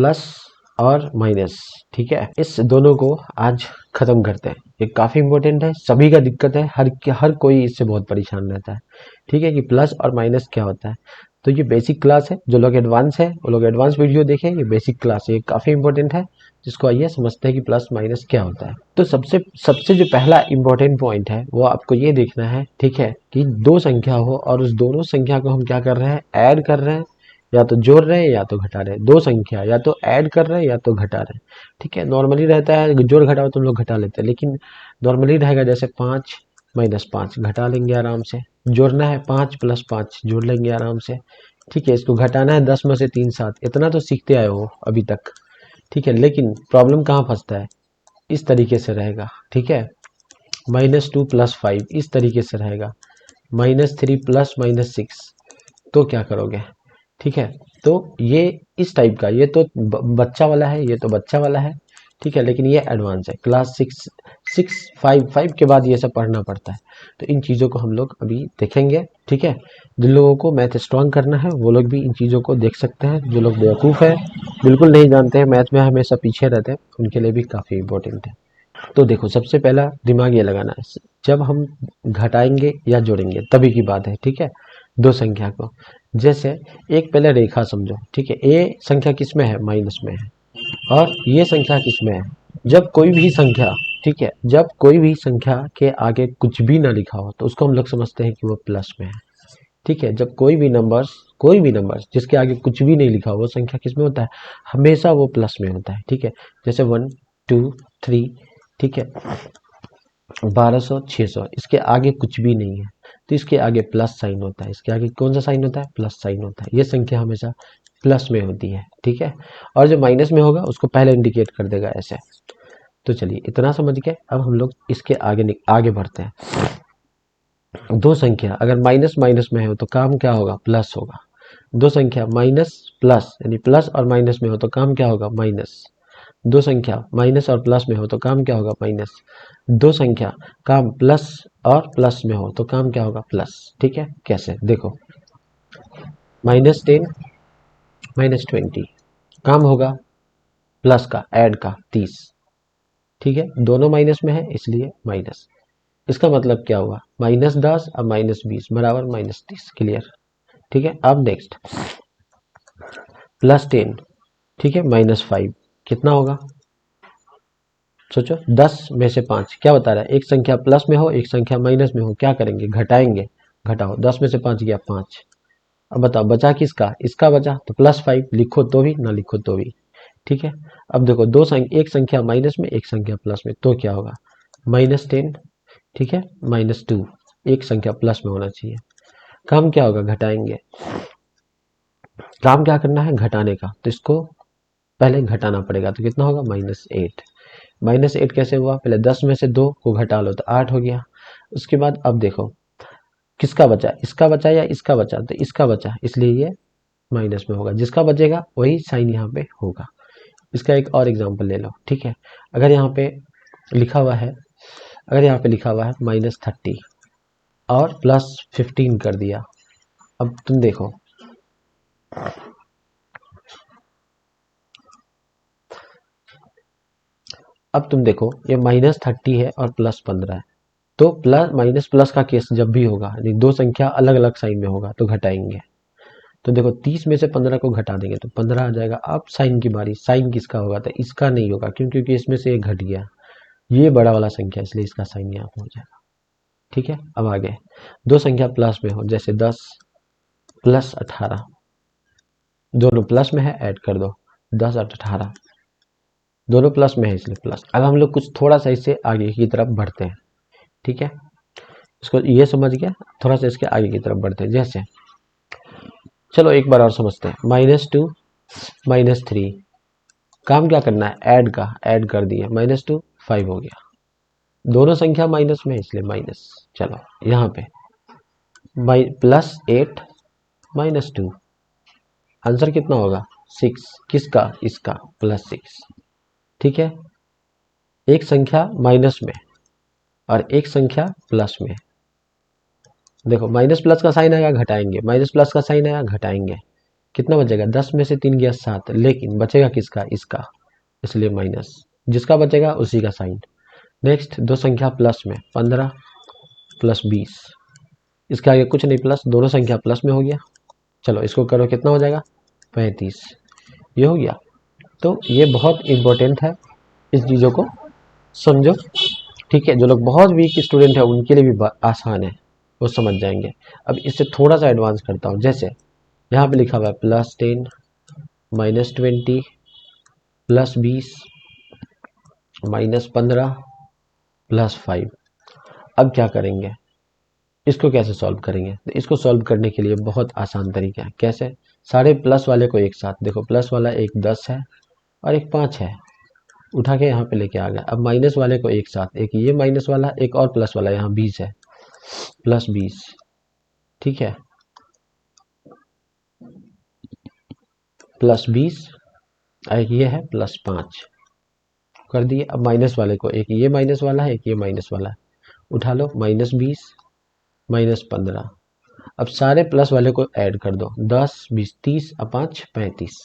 Plus और minus, ठीक है। इस दोनों को आज खत्म करते हैं। ये काफी इंपॉर्टेंट है, सभी का दिक्कत है, हर कोई इससे बहुत परेशान रहता है, ठीक है, कि प्लस और माइनस क्या होता है। तो ये बेसिक क्लास है, जो लोग एडवांस है वो लोग एडवांस वीडियो देखें। ये बेसिक क्लास है, ये काफी इंपॉर्टेंट है, जिसको आइए समझते हैं कि प्लस माइनस क्या होता है। तो सबसे सबसे जो पहला इंपॉर्टेंट पॉइंट है वो आपको ये देखना है, ठीक है, कि दो संख्या हो और उस दोनों संख्या को हम क्या कर रहे हैं, ऐड कर रहे हैं, या तो जोड़ रहे हैं या तो घटा रहे हैं। दो संख्या या तो ऐड कर रहे हैं या तो घटा रहे हैं, ठीक है। नॉर्मली रहता है जोड़ घटाओ तो हम लोग घटा लेते हैं, लेकिन नॉर्मली रहेगा जैसे 5 माइनस 5 घटा लेंगे आराम से। जोड़ना है 5 प्लस 5 जोड़ लेंगे आराम से, ठीक है। इसको घटाना है 10 में से 3 7, इतना तो सीखते आए हो अभी तक, ठीक है। लेकिन प्रॉब्लम कहाँ फंसता है, इस तरीके से रहेगा, ठीक है। -2 + 5 इस तरीके से रहेगा, -3 प्लस -6, तो क्या करोगे, ठीक है। तो ये इस टाइप का, ये तो बच्चा वाला है, ये तो बच्चा वाला है, ठीक है। लेकिन ये एडवांस है, क्लास 5 के बाद ये सब पढ़ना पड़ता है। तो इन चीज़ों को हम लोग अभी देखेंगे, ठीक है। जिन लोगों को मैथ स्ट्रांग करना है वो लोग भी इन चीज़ों को देख सकते हैं। जो लोग बेवकूफ़ है, बिल्कुल नहीं जानते हैं मैथ में, हमेशा पीछे रहते हैं, उनके लिए भी काफ़ी इंपॉर्टेंट है। तो देखो, सबसे पहला दिमाग ये लगाना है, जब हम घटाएंगे या जोड़ेंगे तभी की बात है, ठीक है, दो संख्या को। जैसे एक पहले रेखा समझो, ठीक है। ए संख्या किस में है, माइनस में है, और ये संख्या किस में है। जब कोई भी संख्या, ठीक है, जब कोई भी संख्या के आगे कुछ भी ना लिखा हो तो उसको हम लोग समझते हैं कि वो प्लस में है, ठीक है। जब कोई भी नंबर्स जिसके आगे कुछ भी नहीं लिखा हो वो संख्या किस में होता है, हमेशा वो प्लस में होता है, ठीक है। जैसे 1 2 3, ठीक है, 1200 600, इसके आगे कुछ भी नहीं है तो इसके आगे प्लस साइन होता है। इसके आगे कौन सा साइन होता है, प्लस साइन होता है। ये संख्या हमेशा प्लस में होती है, ठीक है। और जो माइनस में होगा उसको पहले इंडिकेट कर देगा ऐसे। तो चलिए इतना समझ के अब हम लोग इसके आगे बढ़ते हैं। दो संख्या अगर माइनस माइनस में हो तो काम क्या होगा, प्लस होगा। दो संख्या माइनस प्लस यानी प्लस और माइनस में हो तो काम क्या होगा, माइनस। दो संख्या माइनस और प्लस में हो तो काम क्या होगा, माइनस। दो संख्या काम प्लस और प्लस में हो तो काम क्या होगा, प्लस, ठीक है। कैसे, देखो, -10 -20 काम होगा प्लस का, ऐड का 30, ठीक है। दोनों माइनस में है इसलिए माइनस। इसका मतलब क्या हुआ, -10 और -20 बराबर -30, क्लियर, ठीक है। अब नेक्स्ट +10, ठीक है, -5 कितना होगा, सोचो। 10 में से 5 क्या बता रहा है, एक संख्या प्लस में हो एक संख्या माइनस में हो, क्या करेंगे, घटाएंगे। घटाओ, 10 में से 5 गया 5। अब बताओ बचा किसका, इसका बचा, तो +5 लिखो तो भी ना लिखो तो भी, ठीक है। अब देखो एक संख्या माइनस में एक संख्या प्लस में, तो क्या होगा, -10, ठीक है, -2, एक संख्या प्लस में होना चाहिए। काम क्या होगा, घटाएंगे। काम क्या करना है, घटाने का, तो इसको पहले घटाना पड़ेगा, तो कितना होगा, -8। -8 कैसे हुआ, पहले 10 में से 2 को घटा लो तो 8 हो गया। उसके बाद अब देखो किसका बचा, इसका बचा या इसका बचा, तो इसका बचा इसलिए ये माइनस में होगा। जिसका बचेगा वही साइन यहाँ पे होगा। इसका एक और एग्जांपल ले लो, ठीक है। अगर यहाँ पे लिखा हुआ है, अगर यहाँ पे लिखा हुआ है -30 और +15 कर दिया। अब तुम देखो, ये -30 है और +15 है, तो प्लस माइनस प्लस का केस जब भी होगा, यानी दो संख्या अलग अलग साइन में होगा तो घटाएंगे। तो देखो 30 में से 15 को घटा देंगे तो 15 आ जाएगा। अब साइन की बारी, साइन किसका होगा, तो इसका नहीं होगा, क्योंकि इसमें से एक घट गया, ये बड़ा वाला संख्या, इसलिए इसका साइन यहाँ पे हो जाएगा, ठीक है। अब आगे दो संख्या प्लस में हो, जैसे 10 + 18, दोनों प्लस में है, ऐड कर दो, 10 और 18 दोनों प्लस में है इसलिए प्लस। अब हम लोग कुछ थोड़ा सा इससे आगे की तरफ बढ़ते हैं, ठीक है। इसको ये समझ गया, थोड़ा सा इसके आगे की तरफ बढ़ते हैं। जैसे चलो एक बार और समझते हैं, -2 -3 काम क्या करना है, ऐड का, ऐड कर दिया, -2 5 हो गया। दोनों संख्या माइनस में इसलिए माइनस। चलो यहाँ पे +8 -2 आंसर कितना होगा, 6, किसका, इसका, +6, ठीक है। एक संख्या माइनस में और एक संख्या प्लस में। देखो माइनस प्लस का साइन आया, घटाएंगे, माइनस प्लस का साइन आया, घटाएंगे, कितना बचेगा, 10 में से 3 गया 7, लेकिन बचेगा किसका, इसका, इसलिए माइनस, जिसका बचेगा उसी का साइन। नेक्स्ट दो संख्या प्लस में, 15 प्लस 20, इसके आगे कुछ नहीं, प्लस, दोनों संख्या प्लस में हो गया। चलो इसको करो, कितना हो जाएगा, 35, ये हो गया। तो ये बहुत इंपॉर्टेंट है, इस चीज़ों को समझो, ठीक है। जो लोग बहुत वीक स्टूडेंट है उनके लिए भी आसान है, वो समझ जाएंगे। अब इससे थोड़ा सा एडवांस करता हूँ, जैसे यहाँ पे लिखा हुआ है +10 -20 +20 -15 +5। अब क्या करेंगे, इसको कैसे सॉल्व करेंगे, तो इसको सॉल्व करने के लिए बहुत आसान तरीका है। कैसे, सारे प्लस वाले को एक साथ, देखो प्लस वाला एक 10 है और एक 5 है, उठा के यहाँ पे लेके आ गया। अब माइनस वाले को एक साथ, एक ये माइनस वाला, एक और प्लस वाला, यहाँ 20 है, +20, ठीक है, +20, एक ये है +5 कर दिए। अब माइनस वाले को, एक ये माइनस वाला है, एक ये माइनस वाला है, उठा लो, -20 -15। अब सारे प्लस वाले को ऐड कर दो, 10 20 30 और 5 35।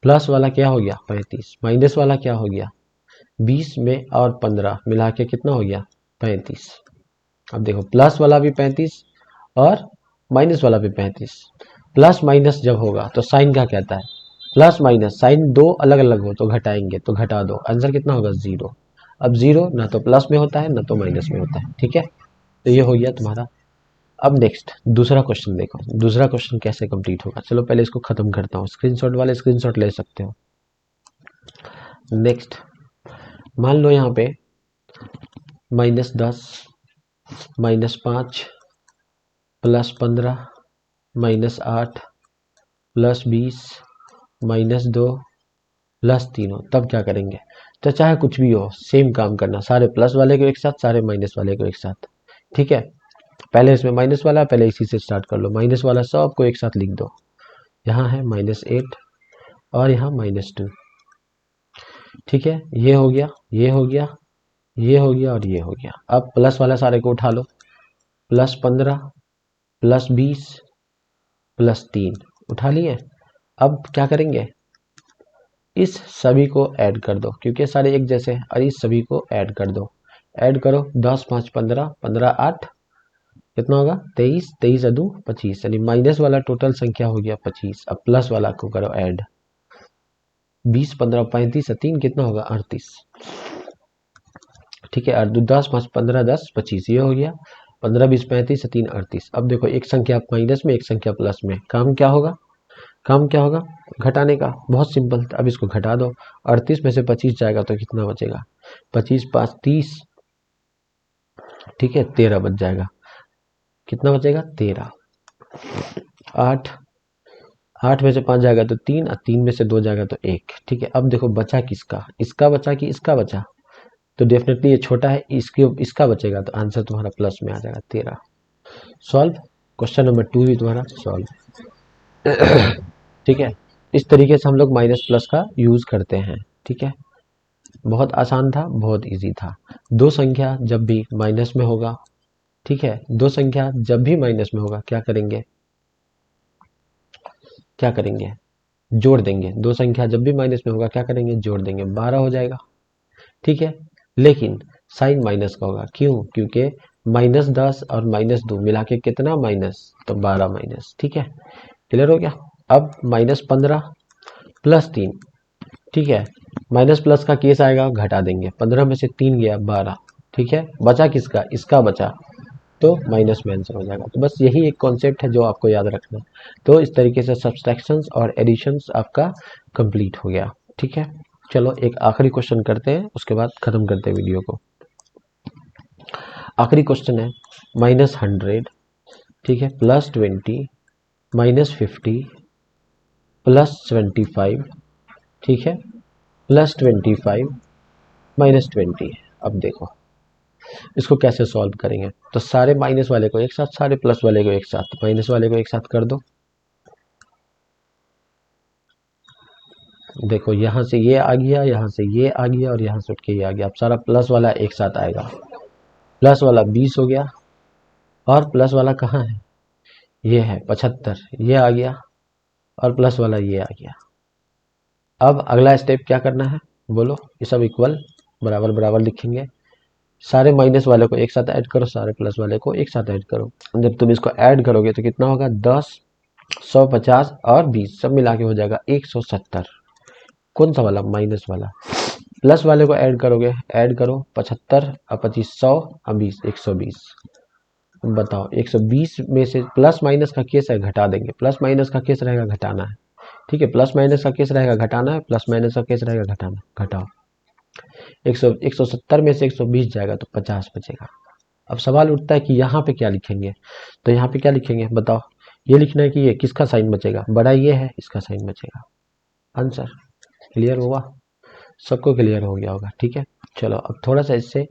प्लस वाला क्या हो गया, 35, माइनस वाला क्या हो गया, 20 में और 15 मिला के कितना हो गया, 35। अब देखो प्लस वाला भी 35 और माइनस वाला भी 35। प्लस माइनस जब होगा तो साइन क्या कहता है, प्लस माइनस साइन दो अलग अलग हो तो घटाएंगे, तो घटा दो, आंसर कितना होगा, 0। अब 0 ना तो प्लस में होता है ना तो माइनस में होता है, ठीक है। तो ये हो गया तुम्हारा। अब नेक्स्ट दूसरा क्वेश्चन देखो, दूसरा क्वेश्चन कैसे कंप्लीट होगा। चलो पहले इसको खत्म करता हूँ, स्क्रीनशॉट वाले स्क्रीनशॉट ले सकते हो। नेक्स्ट मान लो यहाँ पे -10 -5 +15 -8 +20 -2 +3 हो, तब क्या करेंगे। तो चाहे कुछ भी हो, सेम काम करना, सारे प्लस वाले को एक साथ, सारे माइनस वाले को एक साथ, ठीक है। पहले इसमें माइनस वाला, पहले इसी से स्टार्ट कर लो, माइनस वाला सबको एक साथ लिख दो। यहाँ है -8 और यहाँ -2, ठीक है। ये हो गया, ये हो गया, ये हो गया और ये हो गया। अब प्लस वाला सारे को उठा लो, +15 +20 +3 उठा लिए। अब क्या करेंगे, इस सभी को ऐड कर दो, क्योंकि सारे एक जैसे हैं, और इस सभी को ऐड कर दो। ऐड करो, 10 5 15 15 8 कितना होगा, 23, 23 2 25, यानी माइनस वाला टोटल संख्या हो गया 25। अब प्लस वाला को करो ऐड, 20 15 35 3 कितना होगा, 38, ठीक है। 10 5 15 10 25, ये हो गया, 15 20 35 3 38। अब देखो एक संख्या माइनस में, एक संख्या प्लस में, काम क्या होगा, काम क्या होगा, घटाने का, बहुत सिंपल। अब इसको घटा दो, 38 में से 25 जाएगा तो कितना बचेगा, 25 5 30, ठीक है, 13 बच जाएगा, कितना बचेगा, 13। 8 8 में से 5 जाएगा तो 3 और 3 में से 2 जाएगा तो 1, ठीक है। अब देखो बचा किसका, इसका बचा कि इसका बचा, तो डेफिनेटली ये छोटा है, इसका बचेगा, तो आंसर तुम्हारा प्लस में आ जाएगा 13। सॉल्व, क्वेश्चन नंबर 2 भी तुम्हारा सॉल्व, ठीक है। इस तरीके से हम लोग माइनस प्लस का यूज करते हैं, ठीक है। बहुत आसान था, बहुत इजी था। दो संख्या जब भी माइनस में होगा, ठीक है, दो संख्या जब भी माइनस में होगा क्या करेंगे, क्या करेंगे, जोड़ देंगे। दो संख्या जब भी माइनस में होगा क्या करेंगे, जोड़ देंगे, 12 हो जाएगा, ठीक है। लेकिन साइन माइनस का होगा, क्यों, क्योंकि -10 और -2 मिला के कितना माइनस, तो 12 माइनस, ठीक है। क्लियर हो गया। अब -15 +3, ठीक है, माइनस प्लस का केस आएगा, घटा देंगे, 15 में से 3 गया 12, ठीक है। बचा किसका, इसका बचा, तो माइनस में आंसर हो जाएगा। तो बस यही एक कॉन्सेप्ट है जो आपको याद रखना। तो इस तरीके से सब्सट्रैक्शंस और एडिशंस आपका कंप्लीट हो गया, ठीक है। चलो एक आखिरी क्वेश्चन करते हैं, उसके बाद खत्म करते हैं वीडियो को। आखिरी क्वेश्चन है -100, ठीक है, +20 -50 +25, ठीक है, +25 -20। अब देखो इसको कैसे सॉल्व करेंगे, तो सारे माइनस वाले को एक साथ, सारे प्लस वाले को एक साथ, माइनस वाले को एक साथ कर दो। देखो यहाँ से ये आ गया, यहाँ से ये आ गया और यहाँ से उठ के ये आ गया। अब सारा प्लस वाला एक साथ आएगा, प्लस वाला 20 हो गया, और प्लस वाला कहाँ है, ये है 75, ये आ गया, और प्लस वाला ये आ गया। अब अगला स्टेप क्या करना है बोलो, ये सब इक्वल बराबर बराबर लिखेंगे। सारे माइनस वाले को एक साथ ऐड करो, सारे प्लस वाले को एक साथ ऐड करो। जब तुम इसको ऐड करोगे तो कितना होगा, 10, 150 और 20 सब मिला के हो जाएगा 170। कौन सा वाला, माइनस वाला। प्लस वाले को ऐड करोगे, ऐड करो 75 और 25 100 और 20 120। बताओ 120 में से प्लस माइनस का केस है, घटा देंगे। प्लस माइनस का केस रहेगा घटाना है, ठीक है। प्लस माइनस का केस रहेगा घटाना है, प्लस माइनस का केस रहेगा घटाना, घटाओ। 170 में से 120 जाएगा तो 50 बचेगा। अब सवाल उठता है कि यहाँ पे क्या लिखेंगे, तो यहाँ पे क्या लिखेंगे बताओ। ये लिखना है कि ये किसका साइन बचेगा, बड़ा ये है, इसका साइन बचेगा। आंसर क्लियर हुआ, सबको क्लियर हो गया होगा, ठीक है। चलो अब थोड़ा सा इससे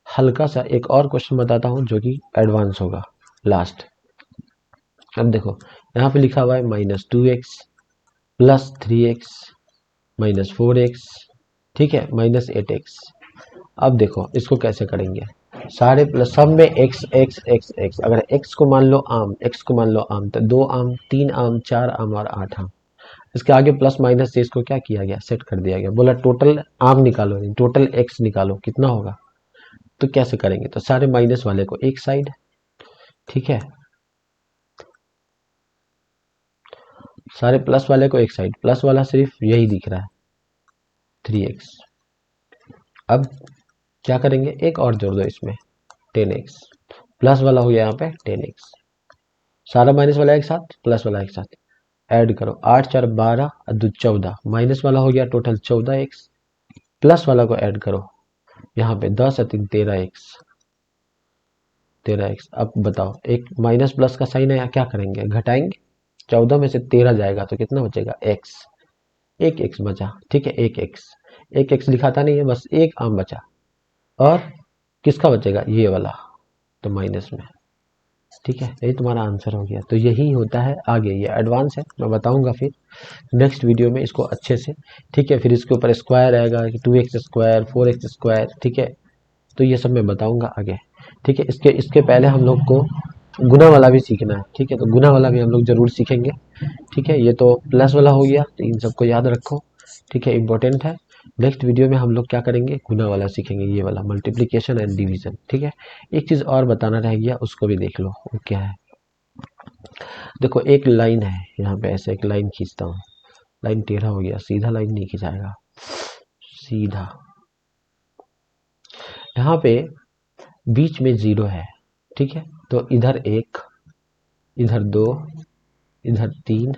हल्का सा एक और क्वेश्चन बताता हूँ जो कि एडवांस होगा, लास्ट। अब देखो यहाँ पे लिखा हुआ है -2x +3x -4x, ठीक है, -8x। अब देखो इसको कैसे करेंगे, सारे प्लस सब में x x x x। अगर x को मान लो आम, x को मान लो आम, तो 2 आम, 3 आम, 4 आम और 8 आम। इसके आगे प्लस माइनस से इसको क्या किया गया, सेट कर दिया गया। बोला टोटल आम निकालो, टोटल x निकालो, कितना होगा। तो कैसे करेंगे, तो सारे माइनस वाले को एक साइड, ठीक है, सारे प्लस वाले को एक साइड। प्लस वाला सिर्फ यही दिख रहा है 3x। अब क्या करेंगे, एक और जोड़ दो इसमें 10x। प्लस वाला हो गया यहाँ पे 10x, सारा माइनस वाला एक साथ, प्लस वाला एक साथ, ऐड करो 8 4 12 और 2 14, माइनस वाला हो गया टोटल 14x। प्लस वाला को ऐड करो, यहाँ पे 10 और 3 13x। अब बताओ एक माइनस प्लस का साइन है, यहाँ क्या करेंगे, घटाएंगे। 14 में से 13 जाएगा तो कितना बचेगा, x। एक x बचा, ठीक है, एक x लिखाता नहीं है, बस एक आम बचा। और किसका बचेगा, ये वाला, तो माइनस में, ठीक है। यही तुम्हारा आंसर हो गया। तो यही होता है आगे, ये एडवांस है, मैं बताऊंगा फिर नेक्स्ट वीडियो में इसको अच्छे से, ठीक है। फिर इसके ऊपर स्क्वायर आएगा कि 2x², 4x², ठीक है। तो ये सब मैं बताऊंगा आगे, ठीक है। इसके इसके पहले हम लोग को गुना वाला भी सीखना है, ठीक है। तो गुना वाला भी हम लोग जरूर सीखेंगे, ठीक है। ये तो प्लस वाला हो गया, तो इन सबको याद रखो, ठीक है, इंपॉर्टेंट है। नेक्स्ट वीडियो में हम लोग क्या करेंगे, गुना वाला सीखेंगे, ये वाला मल्टीप्लिकेशन एंड डिवीजन, ठीक है। एक चीज़ और बताना रह गया, उसको भी देख लो, वो क्या है। देखो एक लाइन है यहाँ पे, ऐसे एक लाइन खींचता हूँ, लाइन टेढ़ा हो गया, सीधा लाइन नहीं खिंचाएगा, सीधा। यहाँ पे बीच में 0 है, ठीक है। तो इधर 1, इधर 2, इधर 3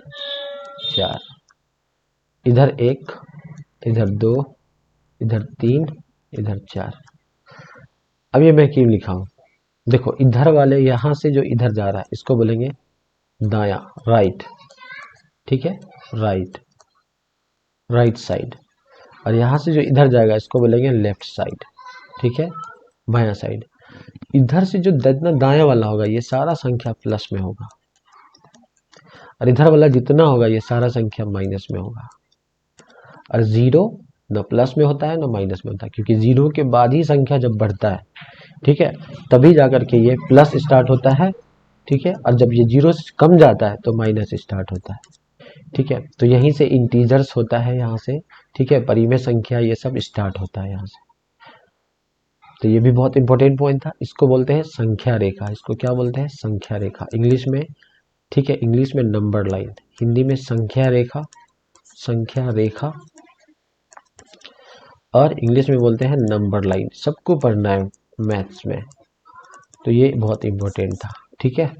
4, इधर 1, इधर 2, इधर 3, इधर 4। अब ये मैं क्यों लिखा हूँ, देखो इधर वाले यहाँ से जो इधर जा रहा है इसको बोलेंगे दाया, राइट, ठीक है, राइट, राइट साइड। और यहाँ से जो इधर जाएगा इसको बोलेंगे लेफ्ट साइड, ठीक है, बायां साइड। इधर से जो दाया वाला होगा ये सारा संख्या प्लस में होगा, और इधर वाला जितना होगा ये सारा संख्या माइनस में होगा। और 0 न प्लस में होता है न माइनस में होता है, क्योंकि 0 के बाद ही संख्या जब बढ़ता है, ठीक है, तभी जाकर के ये प्लस स्टार्ट होता है, ठीक है। और जब ये 0 से कम जाता है तो माइनस स्टार्ट होता है, ठीक है। तो यहीं से इंटीजर्स होता है यहाँ से, ठीक है, परिमेय संख्या ये सब स्टार्ट होता है यहाँ से। तो ये भी बहुत इंपॉर्टेंट पॉइंट था। इसको बोलते हैं संख्या रेखा, इसको क्या बोलते हैं, संख्या रेखा इंग्लिश में, ठीक है। इंग्लिश में नंबर लाइन, हिंदी में संख्या रेखा, संख्या रेखा, और इंग्लिश में बोलते हैं नंबर लाइन। सबको पढ़ना है मैथ्स में, तो ये बहुत इंपॉर्टेंट था, ठीक है।